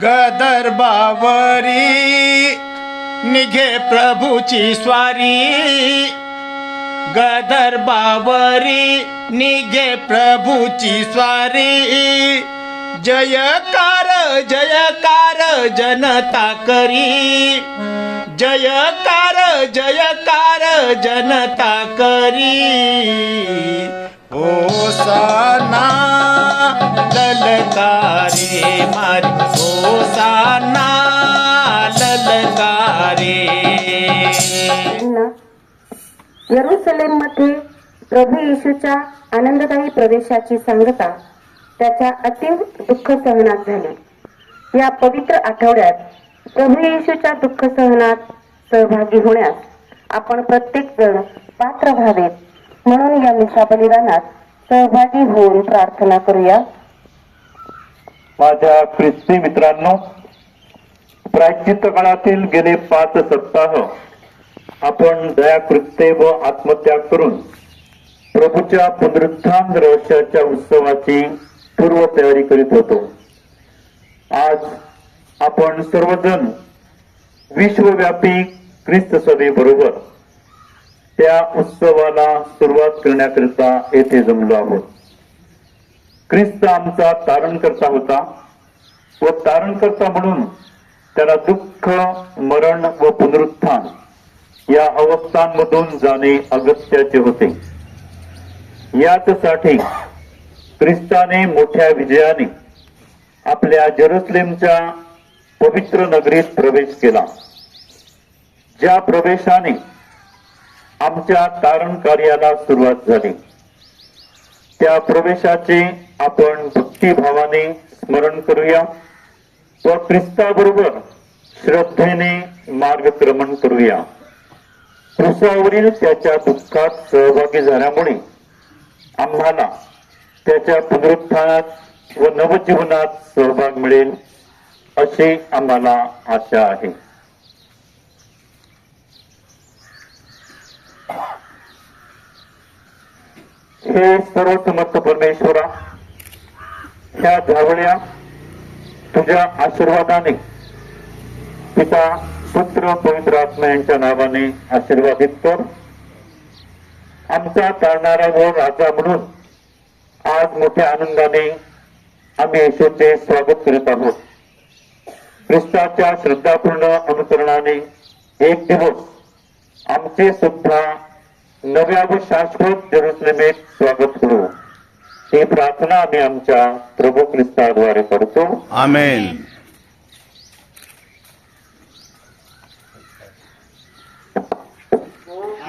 गदर्भावरी निघे प्रभूची स्वारी, गदर्भावरी निघे प्रभूची स्वारी। जयकार जयकार जनता करी, जयकार जयकार जनता करी। होसाना ललकारे मारी, होसाना ललकारे। यरूशलेम मध्ये प्रभू येशूच्या आनंददायी प्रवेशाची सांगता त्याच्या अतीव दुःख सहनात झाली। या पवित्र आठवड्यात प्रभू येशूच्या दुःख सहनात सहभागी होण्यास आपण प्रत्येक जण पात्र व्हावेत, म्हणून या मिशा बलिदानात सहभागी होऊन प्रार्थना करूया। माझ्या ख्रिस्ती मित्रांनो, प्रायश्चित्त काळातील गेले 5 सप्ताह आपण दयाकृत्य व आत्मत्याग करून प्रभूच्या पुनरुत्थान रहस्याच्या उत्सवाची पूर्व तयारी करीत होतो। आज आपण सर्वजण विश्वव्यापी ख्रिस्त सभेबरोबर त्या उत्सवाला सुरुवात करण्याकरिता येथे जमलो आहोत। ख्रिस्त आमचा तारणकर्ता होता व तारणकर्ता म्हणून त्याला दुःख, मरण व पुनरुत्थान या अवस्थांमधून जाणे अगत्याचे होते। याचसाठी ख्रिस्ताने मोठ्या विजयाने आपल्या जेरुसलेमच्या पवित्र नगरीत प्रवेश केला, ज्या प्रवेशाने आमच्या तारण कार्याला सुरुवात झाली। त्या प्रवेशाचे आपण भक्तिभावाने स्मरण करूया व ख्रिस्ताबरोबर श्रद्धेने मार्गक्रमण करूया। क्रूसावरील त्याच्या दुःखात सहभागी झाल्यामुळे आम्हाला त्याच्या पुनरुत्थानात व नवजीवनात सहभाग मिळेल अशी आम्हाला आशा आहे। हे सर्वसमर्थ परमेश्वरा, ह्या धावळ्या तुझ्या आशीर्वादाने पिता, पुत्र, पवित्र आत्मा यांच्या नावाने आशीर्वादित कर। आमचा तारणारा व राजा म्हणून आज मोठ्या आनंदाने आम्ही येशूचे स्वागत करीत आहोत। ख्रिस्ताच्या श्रद्धापूर्ण अनुकरणाने एक दिवस आमचे सुद्धा नव्या व शाश्वत जेरुसलेमेत स्वागत करू, ही प्रार्थना आम्ही आमच्या प्रभू ख्रिस्ताद्वारे करतो। आमेन।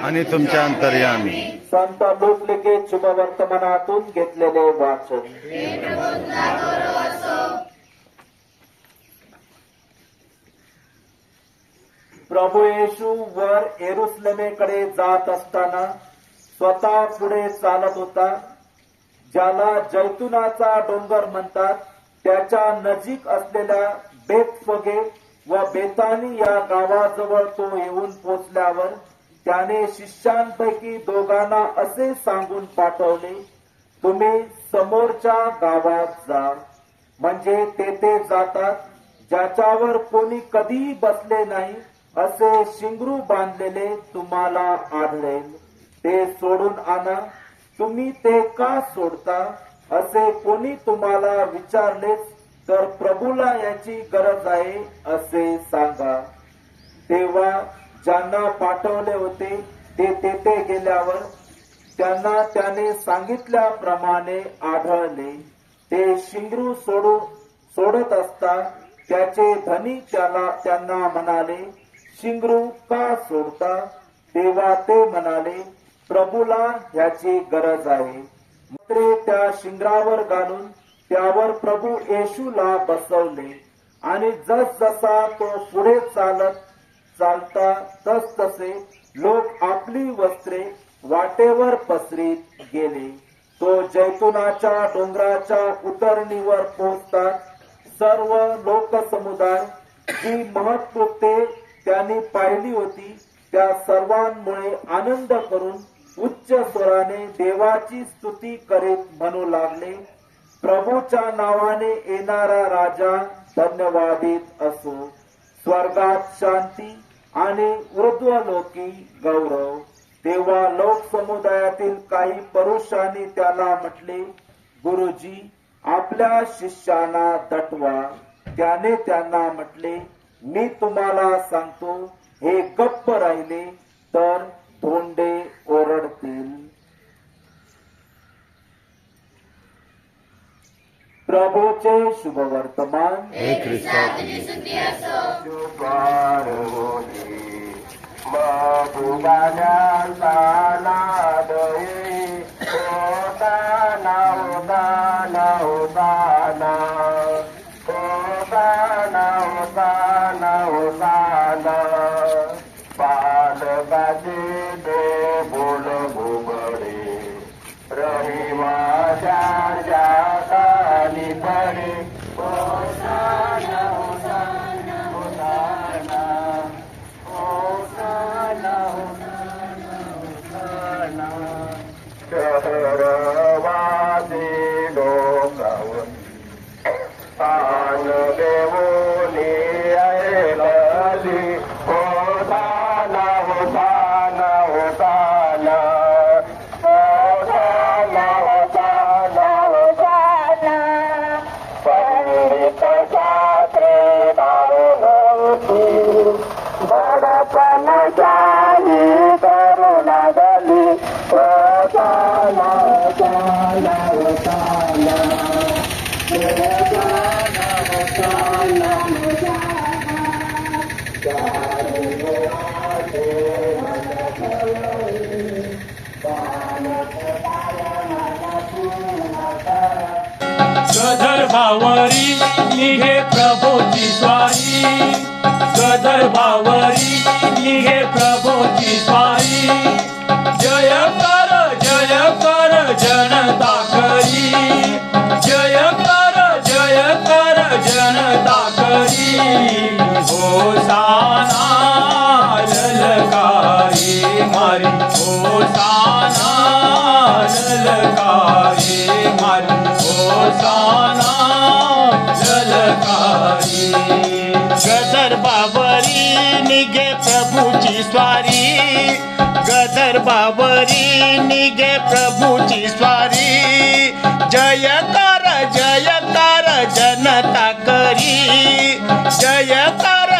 आणि तुमच्या अंतर्यामी संत लोकलिखित शुभवर्तमानातून घेतलेले वाचन। प्रभू येशू वर येरुशलेमेकडे जात असताना स्वतः पुढे चालत होता। ज्याला जैतुनाचा डोंगर म्हणतात, त्याच्या नजीक असलेल्या बेतफगे व बेतानी या गावाजवळ तो येऊन पोचल्यावर त्याने शिष्यांपैकी दोघांना असे सांगून पाठवले, तुम्ही समोरच्या गावात जा, म्हणजे तेथे जातात ज्याच्यावर कोणी कधीही बसले नाही असे शिंगरू बांधलेले तुम्हाला आढळेल, ते सोडून आणा। तुम्ही ते का सोडता असे कोणी तुम्हाला विचारलेच तर प्रभूला याची गरज आहे असे सांगा। तेव्हा ज्यांना पाठवले होते ते तेथे गेल्यावर त्यांना त्याने सांगितल्याप्रमाणे आढळले। ते शिंगरू सोडत असता त्याचे धनी त्यांना म्हणाले, शिंगरू का सोडता? तेव्हा ते म्हणाले, प्रभूला ह्याची गरज आहे। मात्र त्या शिंगरावर घालून त्यावर प्रभू येशूला बसवले आणि जसजसा तो पुढे चालता तसतसे लोक आपली वस्त्रे वाटेवर पसरीत गेले। तो जैतुनाच्या डोंगराच्या उतरणीवर पोहोचतात सर्व लोकसमुदाय जी महत्कृत्ये त्यांनी पाहिली होती त्या सर्वांमुळे आनंद करून उच्च स्वराने देवाची स्तुती करीत म्हणू लागले, प्रभूच्या नावाने येणारा राजा धन्यवादित असो. स्वर्गात शांती आणि ऊर्ध्वलोकी गौरव. तेव्हा लोक समुदायातील काही पुरुषांनी त्याला म्हटले, गुरुजी, आपल्या शिष्याना दटवा. त्याने त्यांना म्हटले, मी तुम्हाला सांगतो, हे गप्प राहिले तर धोंडे ओरडतील. प्रभूचे शुभवर्तमान. हे ख्रिस्ता गदर्भावरी निघे प्रभूची स्वारी. गदर्भावरी निघे प्रभूची स्वारी. जय कर जनता करी. जय कर जनता करी. होसाना ललकारी मारी. होसाना ललकारी मारी. होसाना ललकारी. गदर्भावरी निघे प्रभूची स्वारी. गदर्भावरी निघे प्रभूची स्वारी. जय कर जनता करी. जय कर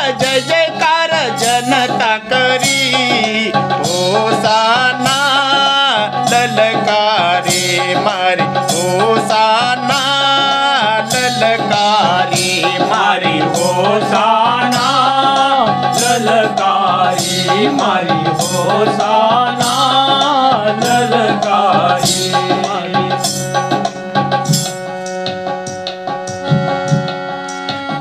जनता करी. होसाना ललकारी मारी. होसाना ललकारी मारी. होसाना ललकारी मारी. होसाना ललकारी.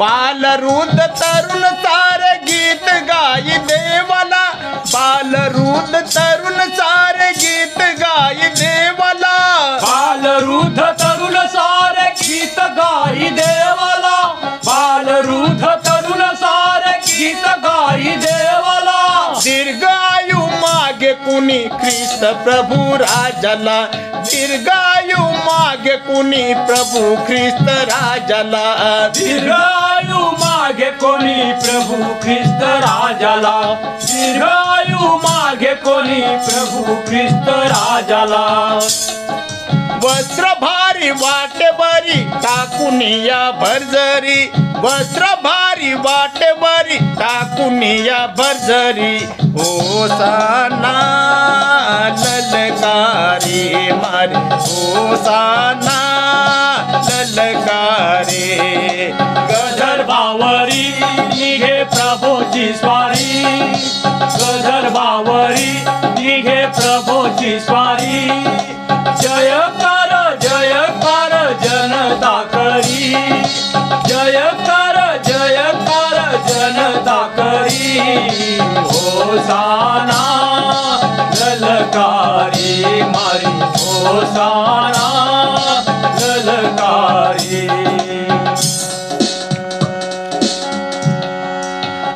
बालरुद तरुण सारे गीत गाई देवाला. बालरुद तरुण सारे गीत गाई देवाला. बालरुद्ध तरुण सारे गीत गाई देवाला. बालरुद्ध तरुण सारे गीत गाई देवाला. दीर्घायु मागे कुणी ख्रिस्त प्रभू राजाला. दीर्घायु मागे कुणी प्रभू ख्रिस्त राजाला. दीर्घायु मागे कोणी प्रभू ख्रिस्त राजाला. दीर्घायु मागे कोणी प्रभू ख्रिस्त राजाला. वस्त्र भारी वाटेवरी टाकून या भरजरी. वस्त्र भारी वाटेवरी टाकून या भरजरी. होसाना ललकारी मारी. होसाना ललकारी. गदर्भावरी निघे प्रभूची स्वारी. गदर्भावरी निघे प्रभूची स्वारी. जय कर जनता करी. जय कर जनता करी. होसाना ललकारी मारी. होसाना ललकारी.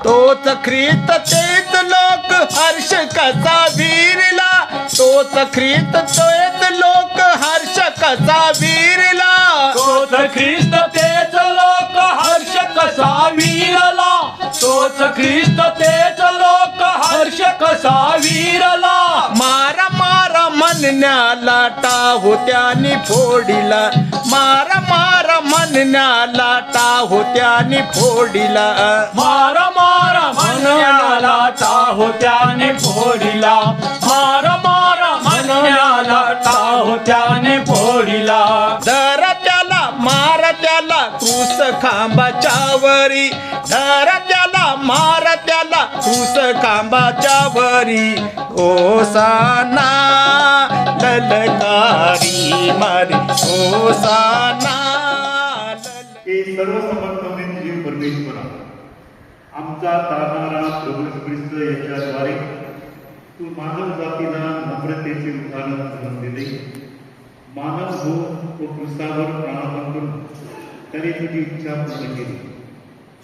तोच ख्रिस्त तेच लोक हर्ष कसा वीरला. तोच ख्रिस्त तेच लोक हर्ष कसा वीरला. तोच ख्रिस्त तेच लोक हर्ष कसा ख्रिस्त तेच लोक हर्ष कसा वीरला. मारा मारा म्हणण्याला टाहो त्यानी फोडिला. मारा मारा म्हणण्याला टाहो त्यानी फोडिला. मारा मारा म्हणण्याला टाहो त्याने फोडिला. मारा मारा म्हणण्याला टाहो त्याने फोडिला. धरा त्याला मारा त्याला क्रूस खांबाच्या वरी. धरा त्याला मारा त्याला क्रूस खांबाच्या वरी. होसाना ललकारी मारी होसाना हे सर्वसमर्थाने जीव परमेश्वरा, आमचा तारणारा प्रभू ख्रिस्त याच्याद्वारे तू मानव जातीला नम्रतेचे उदाहरण करून दिले. मानव हो तो ख्रिस्तावर प्राणार्पण करून त्याने तुझी इच्छा पूर्ण केली.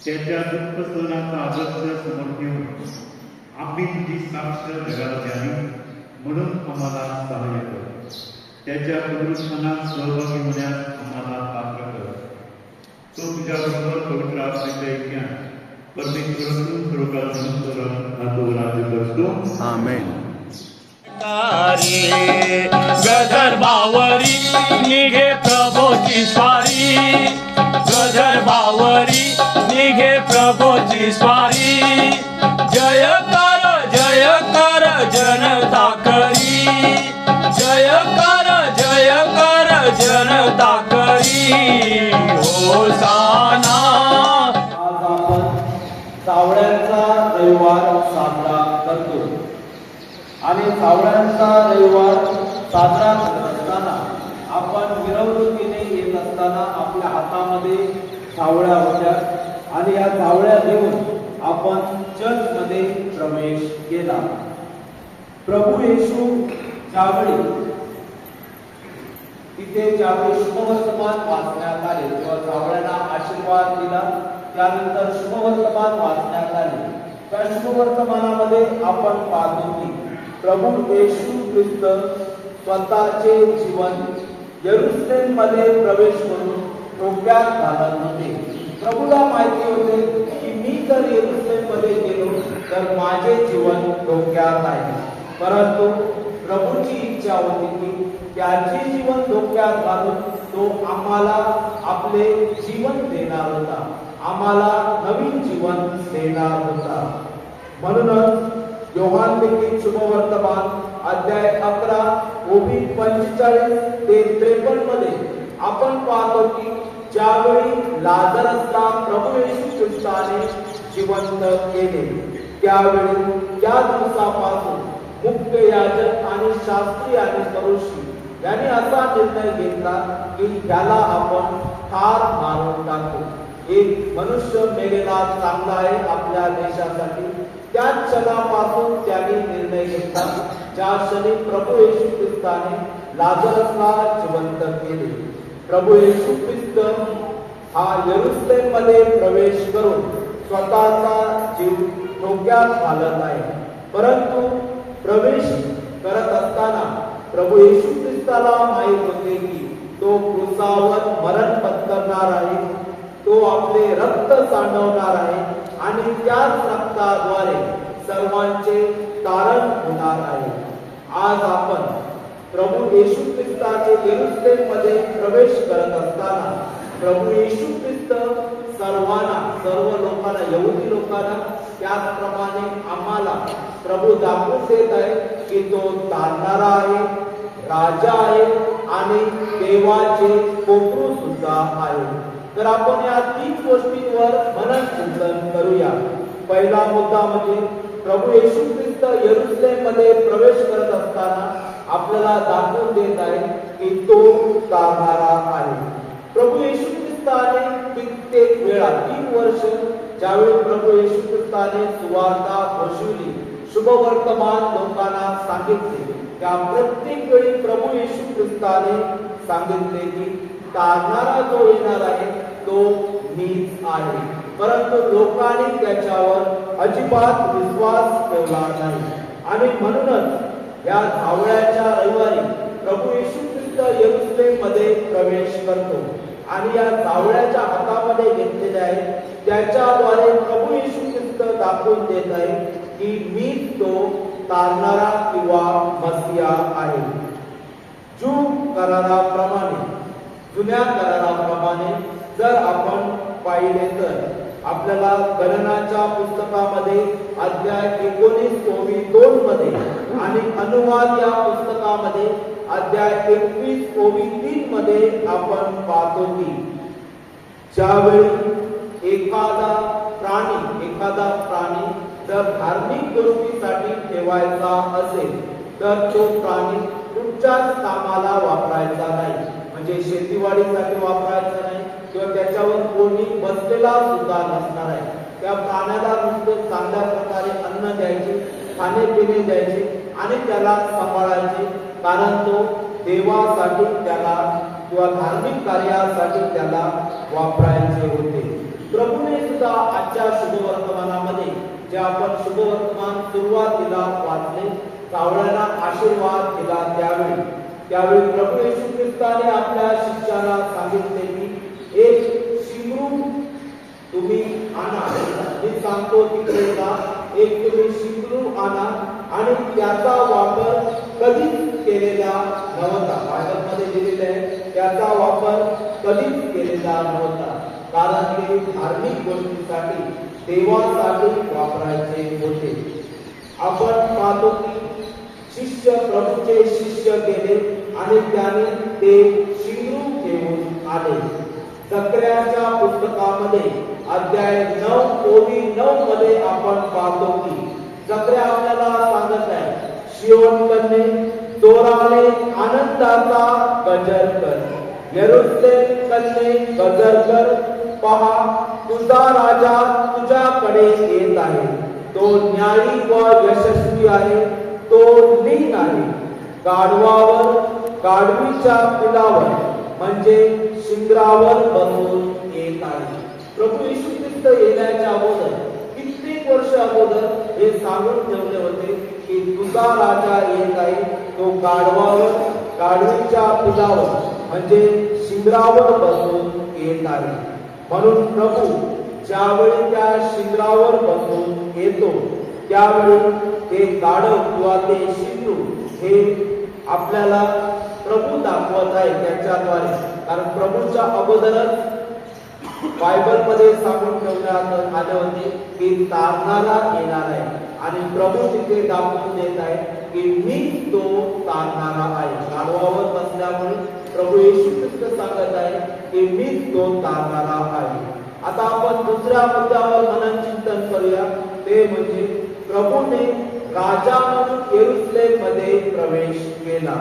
त्याच्या दुःख सहनाचा आदर्श समोर ठेवून आम्ही तुझी साक्ष जगाला द्यावी म्हणून आम्हाला सहाय्य कर. त्याच्या पुनरुत्थानात सहभागी होण्यास आम्हाला पात्र कर. तो तुझ्याबरोबर पवित्र आत्म्याच्या ऐक्यात परमेश्वरातून सर्वकाळ राहतो राज्य करतो. आमेन. गदर्भावरी निघे प्रभूची स्वारी. गदर्भावरी निघे प्रभूची स्वारी. जय कर जनता करी. जय कर जनता करी. होसाना. आज आपण सावळ्यांचा रविवार साजरा करतो आणि सावळ्यांचा रविवार साजरा करत असताना आपण मिरवणुकीने येत असताना आपल्या हातामध्ये सावळ्या होत्या आणि या सावळ्या घेऊन आपण चर्चमध्ये प्रवेश केला. प्रभू येशू ज्यावेळी तिथे ज्यावेळी शुभवर्तमान वाचण्यात आले तेव्हा सावळ्यांना आशीर्वाद दिला. त्यानंतर शुभवर्तमान वाचण्यात आले. त्या शुभवर्तमानामध्ये आपण पाहतो की प्रभू येशू ख्रिस्त स्वतःचे जीवन यरुशलेम मध्ये प्रवेश करून डोक्यात घालत होते. प्रभूला माहिती होते की मी जर यरुशलेम मध्ये गेलो तर माझे जीवन डोक्यात आहे. परंतु प्रभूची इच्छा होती की त्याचे जीवन डोक्यात घालून तो आम्हाला आपले जीवन देणार होता. आम्हाला नवीन जीवन देणार होता. म्हणूनच योहान लिखित शुभवर्तमान अध्याय 11 ओबी 45 ते 53 मध्ये आपण पाहतो की ज्यावेळी लाजरसला प्रभू येशू ख्रिस्ताने जिवंत केले त्यावेळी त्या दिवसापासून मुख्य याजक आणि शास्त्री आणि फरीसी यांनी असा निर्णय घेतला की त्याला आपण ठार मारून टाकू. एक मनुष्य मेलेला चांगला आहे आपल्या देशासाठी. त्याच क्षणापासून त्यांनी निर्णय घेतला ज्या क्षणी प्रभू येशू ख्रिस्ताने लाजरसला जिवंत केले. प्रभू येशू ख्रिस्त हा यरुशलेम मध्ये प्रवेश करून स्वतःचा जीव धोक्यात घालत आहे. परंतु प्रवेश करत असताना प्रभू येशू ख्रिस्ताला माहित होते की तो क्रूसावर मरण पत्करणार आहे. तो आपले रक्त सांडवणार आहे आणि त्याच रक्ताद्वारे सर्वांचे तारण होणार आहे. आज आपण प्रभू येशू ख्रिस्ताचे यरुशलेम मध्ये प्रवेश करत असताना प्रभू येशू ख्रिस्त सर्वांना सर्व लोकांना यहुदी लोकांना त्याचप्रमाणे आम्हाला प्रभू दाखवून देत आहे की तो तारणारा आहे, राजा आहे आणि देवाचे कोपरू सुद्धा आहे. तर आपण या 3 गोष्टींवर मनन चिंतन करूया. पहिला मुद्दा म्हणजे प्रभू येशू ख्रिस्त यरुशलेम मध्ये प्रवेश करत असताना आपल्याला दाखवून देत आहे की तो तारणारा आहे. प्रभू येशू ख्रिस्ताने कित्येक वेळा 3 वर्ष ज्यावेळी प्रभू येशू ख्रिस्ताने सुवार्ता घोषवली, शुभवर्तमान लोकांना सांगितले, त्या प्रत्येक वेळी प्रभू येशू ख्रिस्ताने सांगितले की तारणारा जो येणार आहे तो मीच आहे. परंतु लोकांनी त्याच्यावर अजिबात विश्वास ठेवला नाही आणि म्हणूनच या धावळ्याच्या रविवारी प्रभू येशू ख्रिस्त यरुशलेम मध्ये प्रवेश करतो आणि या धावळ्याच्या हातामध्ये घेतलेले आहे त्याच्याद्वारे प्रभू येशू ख्रिस्त ख्रिस्त दाखवून देत आहे की मीच तो तारणारा किंवा मसिया आहे. जुन्या कराराप्रमाणे जर आपण पाहिले तर आपल्याला गणनाच्या पुस्तकामध्ये अध्याय 19 ओवी 2 मध्ये आणि अनुवाद या पुस्तकामध्ये अध्याय 21 ओवी 3 मध्ये आपण पाहतो की ज्यावेळी एखादा प्राणी जर धार्मिक गुरुकीसाठी ठेवायचा असेल तर तो प्राणी कुठच्याच कामाला वापरायचा नाही, म्हणजे शेतीवाडीसाठी वापरायचा नाही किंवा त्याच्यावर कोणी बसलेला सुद्धा नसणार आहे. त्या प्राण्याला नुसतं चांगल्या प्रकारे अन्न द्यायचे, खाणे-पिणे द्यायचे आणि त्याला सांभाळायचे, कारण तो देवासाठी त्याला किंवा धार्मिक कार्यासाठी त्याला वापरायचे होते. प्रभूने सुद्धा आजच्या शुभवर्तमानामध्ये जे आपण शुभवर्तमान सुरुवातीला वाचले, कावळ्याला आशीर्वाद दिला, त्यावेळी प्रभू येशू ख्रिस्ताने आपल्या शिष्याला सांगितले की एक शिंगरू तुम्ही आणा. मी सांगतो तिकडे जा, एक तुम्ही शिंगरू आणा आणि त्याचा वापर कधीच केलेला नव्हता. बायबलमध्ये दिलेले आहे त्याचा वापर कधीच केलेला नव्हता, कारण ते धार्मिक गोष्टीसाठी देवासाठी वापरायचे होते. आपण पाहतो की प्रभूचे शिष्य गेले आणि त्याने ते शिंगरू घेऊन आले. जकर्याच्या पुस्तकामध्ये अध्याय 9 ओवी 9 मध्ये आपण पाहतो की जकर्या आपल्याला सांगत आहे, शियोन कन्ये जोराने आनंदाचा गजर कर, यरूशलेम कन्ये गजर कर, पहा तुझा राजा तुझ्याकडे येत आहे, तो न्यायी व यशस्वी आहे, तो लीन आहे, गाढवावर गाढवीच्या पिलावर म्हणजे शिंगरावर बसून येत आहे. प्रभू येशू ख्रिस्त येण्याच्या अगोदर कित्येक वर्ष अगोदर हे सांगून ठेवले होते की तुझा राजा येत आहे, तो गाढवावर गाढवीच्या पिलावर म्हणजे शिंगरावर बसून येत आहे. म्हणून प्रभू ज्यावेळी त्या शिंगरावर बसून येतो त्यावेळी ते गाढव किंवा ते शिंगरू हे आपल्याला प्रभू दाखवत आहे त्याच्याद्वारे, कारण प्रभूच्या अगोदरच बायबलमध्ये सांगून ठेवण्यात आले होते की तारणारा येणार आहे आणि प्रभू तिथे दाखवून देत आहे की मी तो तारणारा आहे. गाढवावर बसल्यामुळे प्रभू येशू ख्रिस्त सांगत आहे की मी तो तारणारा आहे. आता आपण दुसऱ्या मुद्द्यावर मनन चिंतन करूया, ते म्हणजे प्रभूने राजा म्हणून यरूशलेम मध्ये प्रवेश केला.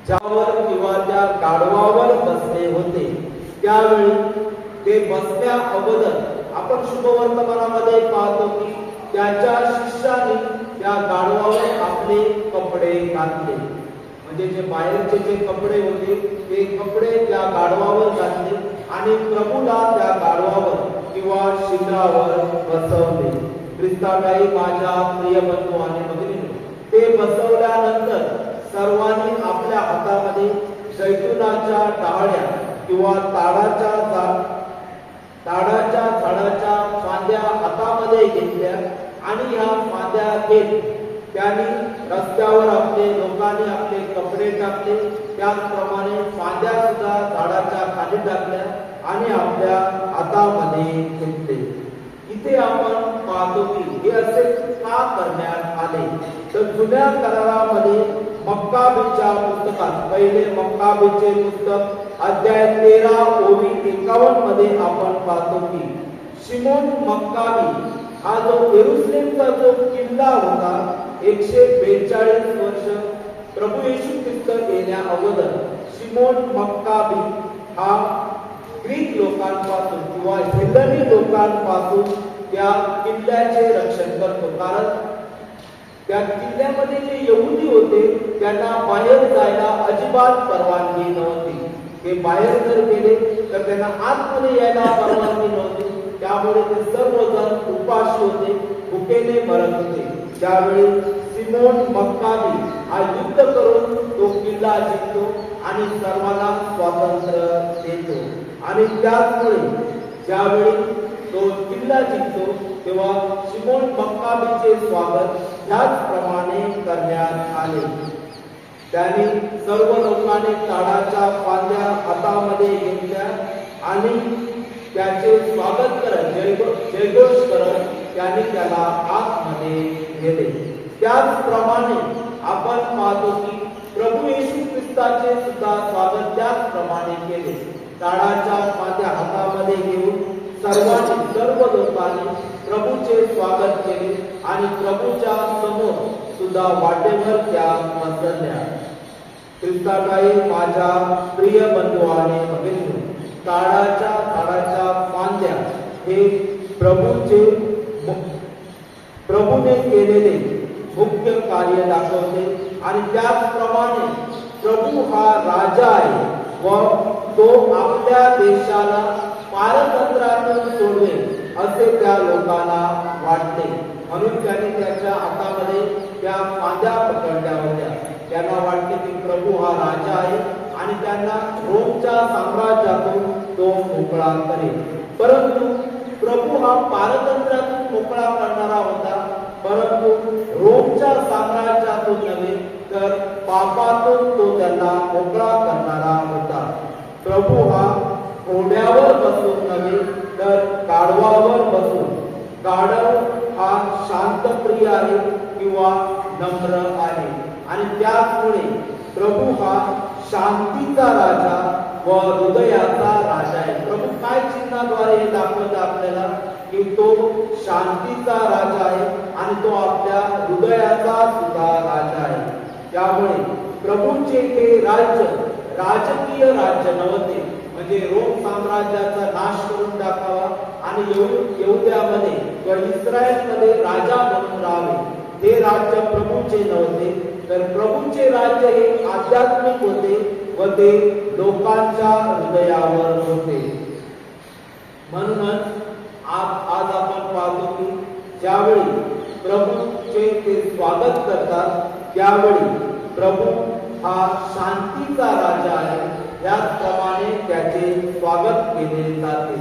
ज्यावर किंवा त्या गाढवावर बसले होते त्यावेळी ते बसण्या अगोदर आपण शुभवर्तमानामध्ये पाहतो की त्याच्या शिष्याने त्या गाढवावर आपले कपडे घातले, म्हणजे जे बाहेरचे जे कपडे होते ते कपडे त्या गाढवावर घातले आणि प्रभूला त्या गाढवावर किंवा शिंगरावर बसवले. ख्रिस्ताताई माझ्या प्रिय बंधू आणि भगिनींनो, ते बसवल्यानंतर सर्वांनी आपल्या हातामध्ये जैतुनाच्या डाळ्या किंवा ताडाच्या झाडाच्या फांद्या हातामध्ये घेतल्या आणि ह्या फांद्या घेत त्यांनी रस्त्यावर लोकांनी आपले कपडे टाकले, त्याचप्रमाणे फांद्या सुद्धा झाडाच्या खाली टाकल्या आणि आपल्या हातामध्ये घेतले. इथे आपण पाहतो की हे असे का करण्यात आले, तर जुन्या करारामध्ये मक्काबीच्या पुस्तकात पहिले मक्काबीचे पुस्तक अध्याय 13 ओवी 51 मध्ये आपण पाहतो की शिमोन मक्काबी हा जो यरूशलेमचा जो किल्ला होता 142 वर्ष प्रभू येशू ख्रिस्त येण्या अगोदर शिमोन मक्काबी हा ग्रीक लोकांपासून किंवा हेलनी लोकांपासून त्या किल्ल्याचे रक्षण करतो, कारण त्या किल्ल्यामध्ये जे यहुदी होते त्यांना बाहेर जायला अजिबात परवानगी नव्हती. ते बाहेर जर गेले तर त्यांना आतमध्ये यायला परवानगी नव्हती, त्यामुळे ते सर्वजण उपाशी होते, भुकेने मरत होते. त्यावेळी सिमोन मक्काबी हा युद्ध करून तो किल्ला जिंकतो आणि सर्वांना स्वातंत्र्य देतो. आणि त्याचमुळे ज्यावेळी तो किल्ला जिंकतो तेव्हा शिमोन मक्काबीचे स्वागत ह्याचप्रमाणे करण्यात आले. त्याने सर्व लोकांनी ताडाच्या फांद्या हातामध्ये घेतल्या आणि त्याचे स्वागत करत जयघोष करत त्यांनी त्याला आतमध्ये नेले. त्याचप्रमाणे आपण पाहतो की प्रभू येशू ख्रिस्ताचे सुद्धा स्वागत त्याचप्रमाणे केले. ताडाच्या फांद्या हातामध्ये घेऊन सर्व लोकांनी प्रभूचे स्वागत केले आणि प्रभूच्या समोर सुद्धा वाटेवर त्या बसल्या. ख्रिस्ताकाई माझ्या प्रिय बंधू आणि भगिनींनो, ताडाच्या फांद्या हे प्रभूने केलेले मुख्य कार्य दाखवते आणि त्याचप्रमाणे प्रभू हा राजा आहे व तो आपल्या देशाला पारतंत्र्यातून सोडवेल असे त्या लोकांना वाटते. म्हणून त्यांनी त्याच्या हातामध्ये त्या फांद्या पकडल्या होत्या. त्यांना वाटते की प्रभू हा राजा आहे आणि त्यांना रोमच्या साम्राज्यातून तो मोकळा करेल. परंतु प्रभू हा पारतंत्र्यातून मोकळा करणारा होता, परंतु रोमच्या साम्राज्यातून नव्हे तर पापातून तो त्यांना मोकळा करणारा होता. प्रभू हा घोड्यावर बसून नव्हे तर गाढवावर बसून, गाढव हा शांतप्रिय आहे किंवा नम्र आहे आणि त्याचमुळे प्रभू हा शांतीचा राजा व हृदयाचा राजा आहे. प्रभू काय चिन्हाद्वारे हे दाखवत आपल्याला की तो शांतीचा राजा आहे आणि तो आपल्या हृदयाचा सुद्धा राजा आहे. त्यामुळे प्रभूचे हे राज्य राजकीय राज्य नव्हते, म्हणजे रोम साम्राज्याचा नाश करून टाकावा आणि यहुद्यामध्ये किंवा इस्रायलमध्ये राजा बनून राहावे, हे राज्य प्रभूचे नव्हते. तर प्रभूचे राज्य हे आध्यात्मिक होते व ते लोकांच्या हृदयावर होते. म्हणूनच आज आपण पाहतो की ज्यावेळी प्रभूचे ते स्वागत करतात त्यावेळी प्रभू हा शांतीचा राजा आहे, याचप्रमाणे त्याचे स्वागत केले जाते.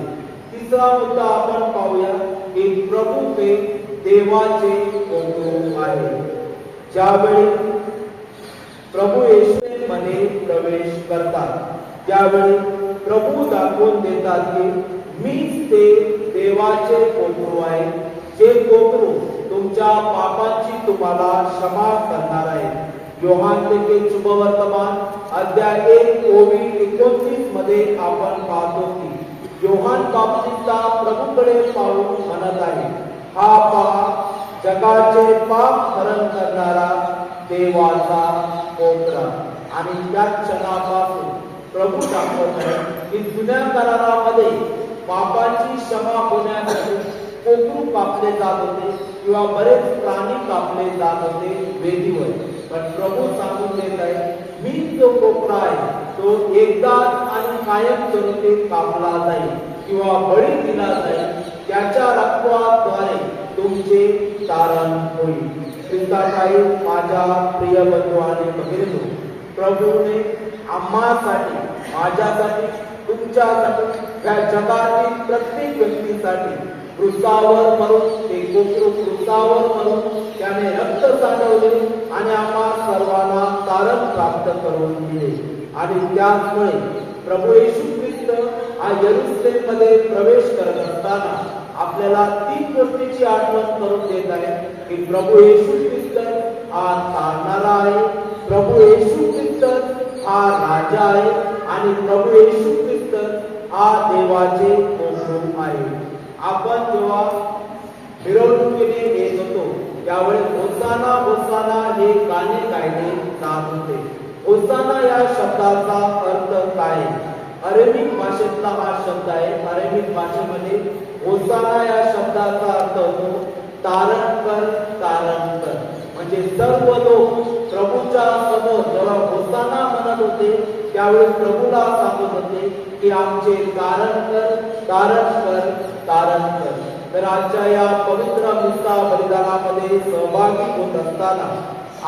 तिसरा मुद्दा आपण पाहूया की प्रभू हे देवाचे कोपरू आहे. ज्यावेळी प्रभू येशूमध्ये प्रवेश करतात त्यावेळी प्रभू दाखवून देतात की मीच ते देवाचे कोपरू आहे, जे कोपरू तुमच्या पापांची तुम्हाला क्षमा करणार आहे. योहान लिखित शुभवर्तमान अध्याय 1 ओवी 29 मध्ये आपण पाहतो की योहान बाप्तिस्ता प्रभूकडे पाहून म्हणत आहे, हा पहा जगाचे पाप हरण करणारा देवाचा कोपरा. आणि त्या क्षणापासून प्रभू दाखवत आहे की जुन्या करारामध्ये पापाची क्षमा होण्यासाठी कोपरू कापले जात होते किंवा बरेच प्राणी कापले जात होते वेदीवर. पण प्रभू सांगून देत आहे, मी जो कोपरा आहे तो एकदाच आणि कायम स्वरूपी कापला जाईल किंवा बळी दिला जाईल. त्याच्या रक्ताद्वारे तुमचे तारण होईल. ख्रिस्ताकाई माझ्या प्रिय बंधू आणि भगिनींनो, प्रभूने आम्हासाठी, माझ्यासाठी, तुमच्यासाठी, या जगातील प्रत्येक व्यक्तीसाठी क्रूसावर मरून, ते कोपरू क्रूसावर मरून त्याने रक्त सांडवले आणि आम्हा सर्वांना तारण प्राप्त करून दिले. आणि त्यामुळे प्रभू येशू ख्रिस्त हा यरूशलेममध्ये प्रवेश करत असताना आपल्याला 3 गोष्टीची आठवण करून देत आहे की प्रभू येशू ख्रिस्त हा तारणारा आहे, प्रभू येशू ख्रिस्त हा राजा आहे आणि प्रभू येशू ख्रिस्त हा देवाचे कोपरू आहे. आपण जेव्हा मिरवणुकीने येत होतो त्यावेळी होसाना होसाना हे गाणे गायले जात होते. होसाना या शब्दाचा अर्थ काय? अरेमिक भाषेतला हा शब्द आहे. अरेमिक भाषेमध्ये होसाना या शब्दाचा अर्थ होतो तारण कर, तारण कर. म्हणजे सर्व लोक प्रभूच्या समोर जेव्हा होसाना म्हणत होते त्यावेळी प्रभूला सांगत होते की आमचे तारण कर, तारण कर, तारण कर. तर आजच्या या पवित्र मिसा बलिदानामध्ये सहभागी होत असताना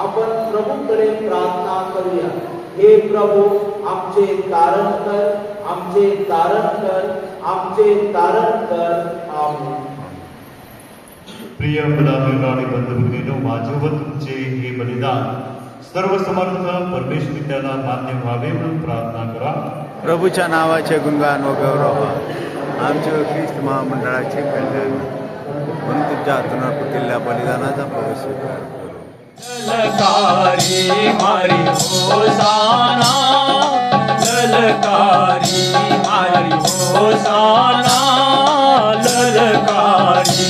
आपण प्रभूकडे प्रार्थना करूया, हे प्रभू आमचे तारण कर, आमचे तारण कर, आमचे तारण कर. आमेन. प्रिय मुलांनो आणि बंधुभगिनींनो, माझे व तुमचे हे बलिदान सर्व समर्थ परमेश्वर पित्याला मान्य व्हावे म्हणून प्रार्थना करा. प्रभूच्या नावाचे गुणगान व गौरव आमचे व ख्रिस्त महामंडळाचे कल्याण म्हणून तुमच्या हातून पुटिल्ल्या बलिदानाचा प्रभू स्वीकार करू. ललकारी मारी होसाना, ललकारी मारी होसाना, ललकारी.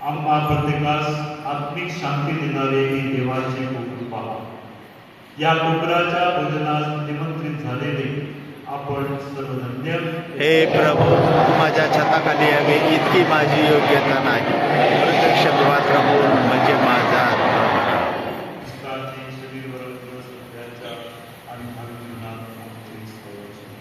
आम्हा प्रत्येकास आत्मिक शांती देणारे हे देवाचे कोपर पहा. या कोपराच्या भोजनास निमंत्रित झालेले आपण सर्वधन्य. हे प्रभू, माझ्या छताखाली यावे इतकी माझी योग्यता नाही, प्रत्यक्ष मात्र होऊन म्हणजे माझा ख्रिस्ताचे शरीर व सत्याच्या आणि भावनात आमचे संरक्षण.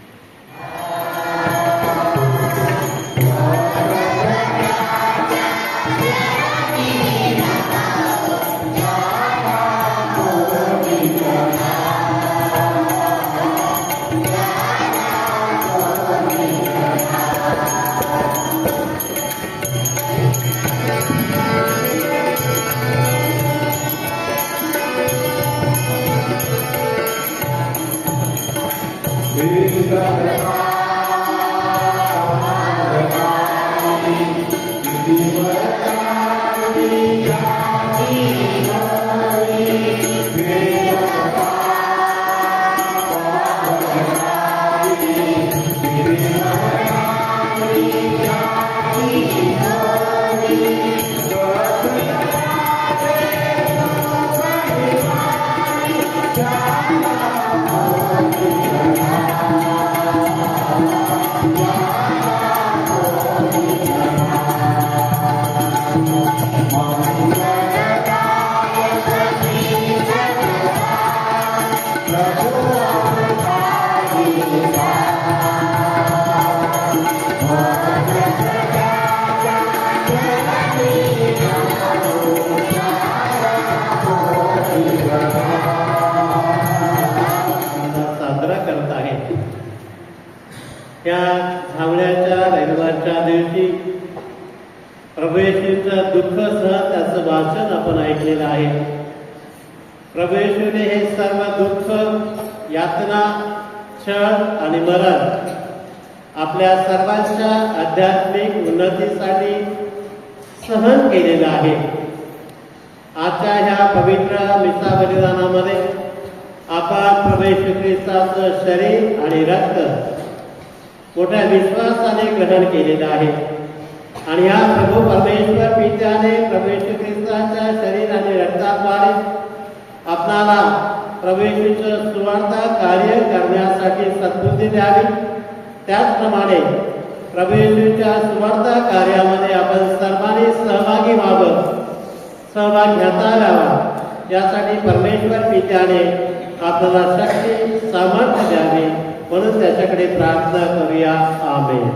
साजरा करत आहेत. त्या धावण्याच्या रविवारच्या दिवशी प्रभू येशूचं दुःख सहन त्याचं वाचन आपण ऐकलेलं आहे. प्रभू येशूने हे सर्व दुःख, यातना, छळ आणि मरण आपल्या सर्वांच्या आध्यात्मिक उन्नतीसाठी सहन केलेलं आहे. आजच्या ह्या पवित्र मिसा बलिदानामध्ये आपण प्रभू येशू ख्रिस्ताचं शरीर आणि रक्त मोठ्या विश्वासाने ग्रहण केलेलं आहे. आणि या प्रभू परमेश्वर पित्याने प्रभू येशू ख्रिस्ताच्या शरीर आणि रक्ताद्वारे आपणाला प्रभू येशूचं सुवार्ता कार्य करण्यासाठी सद्बुद्धी द्यावी. त्याचप्रमाणे प्रभू येशूच्या सुवार्ता कार्यामध्ये आपण सर्वांनी सहभागी व्हावं, सहभाग घेता यावा, यासाठी परमेश्वर पित्याने आपल्याला शक्ती सामर्थ्य द्यावे म्हणून त्याच्याकडे प्रार्थना करूया. आमेन.